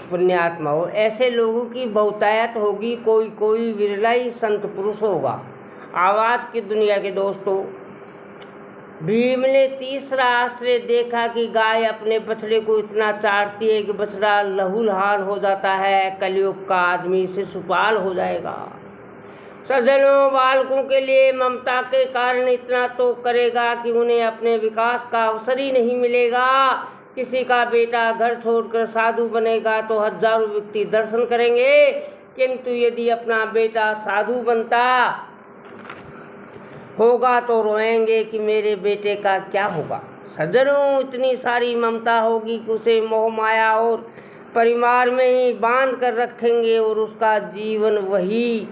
पुण्यात्मा हो, ऐसे लोगों की बहुतायत होगी, कोई कोई विरला ही संत पुरुष होगा। आवाज की दुनिया के दोस्तों, भीम ने तीसरा आश्चर्य देखा कि गाय अपने बछड़े को इतना चाटती है कि बछड़ा लहूलुहान हो जाता है। कलयुग का आदमी शिशुपाल हो जाएगा। सज्जनों, बालकों के लिए ममता के कारण इतना तो करेगा कि उन्हें अपने विकास का अवसर ही नहीं मिलेगा। किसी का बेटा घर छोड़कर साधु बनेगा तो हजारों व्यक्ति दर्शन करेंगे, किंतु यदि अपना बेटा साधु बनता होगा तो रोएंगे कि मेरे बेटे का क्या होगा। सज्जनों, इतनी सारी ममता होगी कि उसे मोह माया और परिवार में ही बांध कर रखेंगे और उसका जीवन वही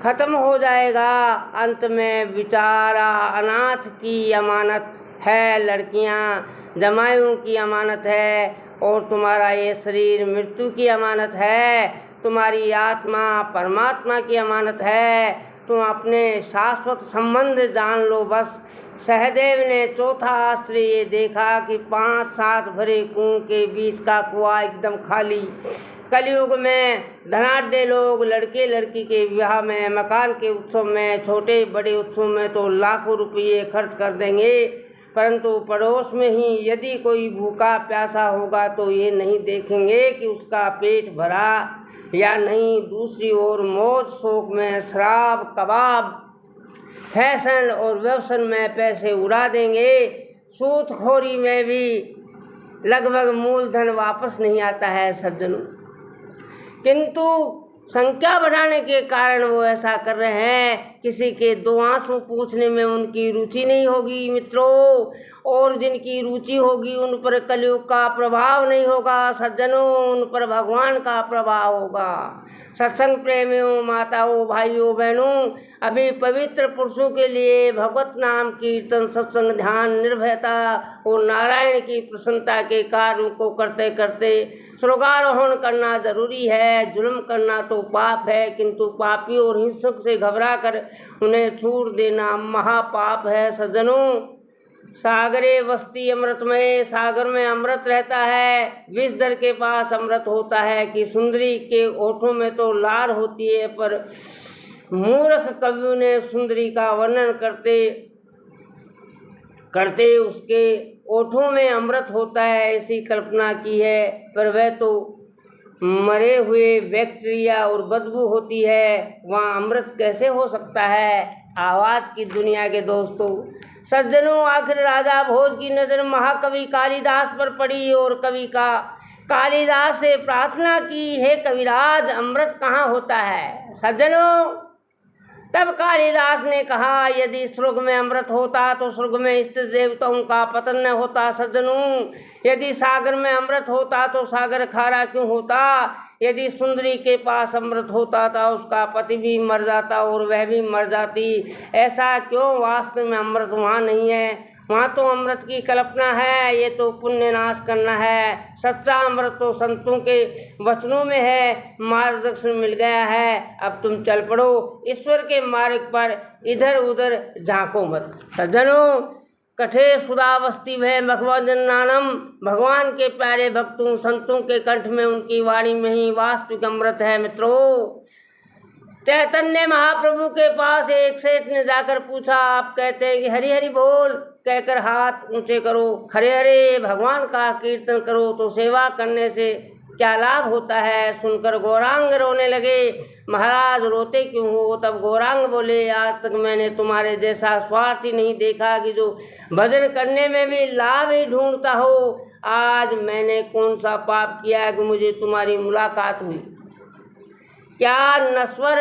खत्म हो जाएगा। अंत में बेचारा अनाथ की अमानत है, लड़कियां जमाइयों की अमानत है, और तुम्हारा ये शरीर मृत्यु की अमानत है। तुम्हारी आत्मा परमात्मा की अमानत है। तुम अपने शाश्वत संबंध जान लो बस। सहदेव ने चौथा आश्चर्य ये देखा कि 5-7 भरे कुओं के बीच का कुआं एकदम खाली। कलयुग में धनाढ्य लोग लड़के लड़की के विवाह में, मकान के उत्सव में, छोटे बड़े उत्सव में तो लाखों रुपये खर्च कर देंगे, परंतु पड़ोस में ही यदि कोई भूखा प्यासा होगा तो ये नहीं देखेंगे कि उसका पेट भरा या नहीं। दूसरी ओर मौज शौक में शराब कबाब, फैशन और व्यसन में पैसे उड़ा देंगे। सूदखोरी में भी लगभग मूलधन वापस नहीं आता है सज्जनों, किंतु संख्या बढ़ाने के कारण वो ऐसा कर रहे हैं। किसी के 2 आंसू पूछने में उनकी रुचि नहीं होगी मित्रों, और जिनकी रुचि होगी उन पर कलयुग का प्रभाव नहीं होगा सज्जनों, उन पर भगवान का प्रभाव होगा। सत्संग प्रेमियों, माताओं, भाइयों, बहनों, अभी पवित्र पुरुषों के लिए भगवत नाम कीर्तन, सत्संग, ध्यान, निर्भयता और नारायण की प्रसन्नता के कार्यों को करते करते स्वर्गारोहण करना जरूरी है। जुल्म करना तो पाप है, किंतु पापी और हिंसक से घबरा कर उन्हें छूट देना महापाप है सज्जनों। सागरे वस्ती अमृतमय, सागर में अमृत रहता है। विषधर के पास अमृत होता है कि सुंदरी के ओठों में तो लार होती है, पर मूर्ख कवियों ने सुंदरी का वर्णन करते करते उसके ओठों में अमृत होता है ऐसी कल्पना की है, पर वह तो मरे हुए बैक्टीरिया और बदबू होती है, वहाँ अमृत कैसे हो सकता है। आवाज की दुनिया के दोस्तों, सज्जनों, आखिर राजा भोज की नज़र महाकवि कालिदास पर पड़ी और कवि का कालिदास से प्रार्थना की, हे कविराज, अमृत कहाँ होता है। सज्जनों, तब कालिदास ने कहा, यदि स्वर्ग में अमृत होता तो स्वर्ग में इष्ट देवताओं का पतन न होता सज्जनों। यदि सागर में अमृत होता तो सागर खारा क्यों होता। यदि सुंदरी के पास अमृत होता था उसका पति भी मर जाता और वह भी मर जाती। ऐसा क्यों, वास्तव में अमृत वहाँ नहीं है, वहाँ तो अमृत की कल्पना है। ये तो पुण्य नाश करना है। सच्चा अमृत तो संतों के वचनों में है, मार्गदर्शन मिल गया है। अब तुम चल पड़ो ईश्वर के मार्ग पर, इधर उधर झांको मत। सज्जनों, कठे सुधावस्ती भय भगवान नानम, भगवान के प्यारे भक्तों संतों के कंठ में, उनकी वाणी में ही वास्तविक अमृत है मित्रों। चैतन्य महाप्रभु के पास एक सेठ ने जाकर पूछा, आप कहते हैं कि हरि हरि बोल कहकर हाथ ऊंचे करो, हरे हरे भगवान का कीर्तन करो तो सेवा करने से क्या लाभ होता है। सुनकर गौरांग रोने लगे। महाराज रोते क्यों हो। तब गौरांग बोले, आज तक मैंने तुम्हारे जैसा स्वार्थी नहीं देखा कि जो भजन करने में भी लाभ ही ढूंढता हो। आज मैंने कौन सा पाप किया कि मुझे तुम्हारी मुलाकात हुई। क्या नश्वर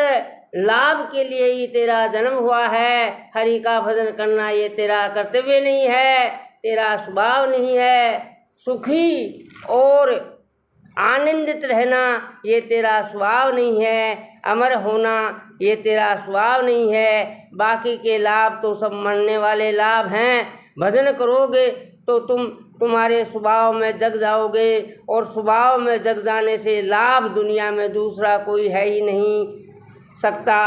लाभ के लिए ही तेरा जन्म हुआ है। हरि का भजन करना ये तेरा कर्तव्य नहीं है, तेरा स्वभाव नहीं है। सुखी और आनंदित रहना ये तेरा स्वभाव नहीं है। अमर होना ये तेरा स्वभाव नहीं है। बाकी के लाभ तो सब मरने वाले लाभ हैं। भजन करोगे तो तुम्हारे स्वभाव में जग जाओगे, और स्वभाव में जग जाने से लाभ दुनिया में दूसरा कोई है ही नहीं सकता।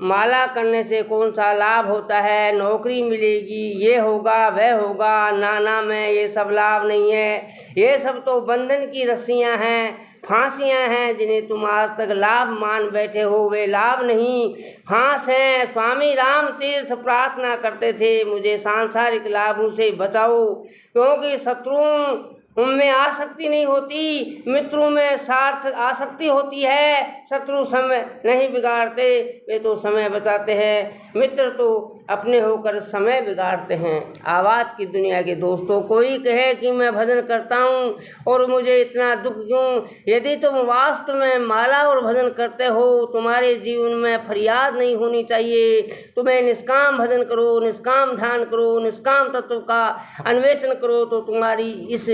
माला करने से कौन सा लाभ होता है, नौकरी मिलेगी, ये होगा वह होगा, ना में ये सब लाभ नहीं है। ये सब तो बंधन की रस्सियां हैं, फांसियां हैं, जिन्हें तुम आज तक लाभ मान बैठे हो, वे लाभ नहीं फांस हैं। स्वामी राम तीर्थ प्रार्थना करते थे, मुझे सांसारिक लाभों से बचाओ, क्योंकि शत्रुओं उनमें आसक्ति नहीं होती, मित्रों में सार्थ आसक्ति होती है। शत्रु समय नहीं बिगाड़ते, वे तो समय बचाते हैं। मित्र तो अपने होकर समय बिगाड़ते हैं। आवाज़ की दुनिया के दोस्तों, कोई कहे कि मैं भजन करता हूँ और मुझे इतना दुख क्यों? यदि तुम वास्तव में माला और भजन करते हो, तुम्हारे जीवन में फरियाद नहीं होनी चाहिए। तुम्हें निष्काम भजन करो, निष्काम ध्यान करो, निष्काम तत्व का अन्वेषण करो, तो तुम्हारी इस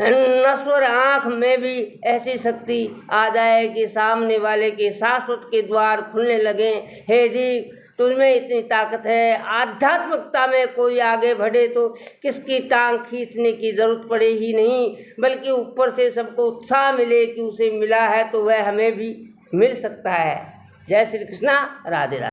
नश्वर आँख में भी ऐसी शक्ति आ जाए कि सामने वाले के शाश्वत के द्वार खुलने लगे। हे जी, तुझमें इतनी ताकत है। आध्यात्मिकता में कोई आगे बढ़े तो किसकी टांग खींचने की जरूरत पड़े ही नहीं, बल्कि ऊपर से सबको उत्साह मिले कि उसे मिला है तो वह हमें भी मिल सकता है। जय श्री कृष्णा, राधे राधे।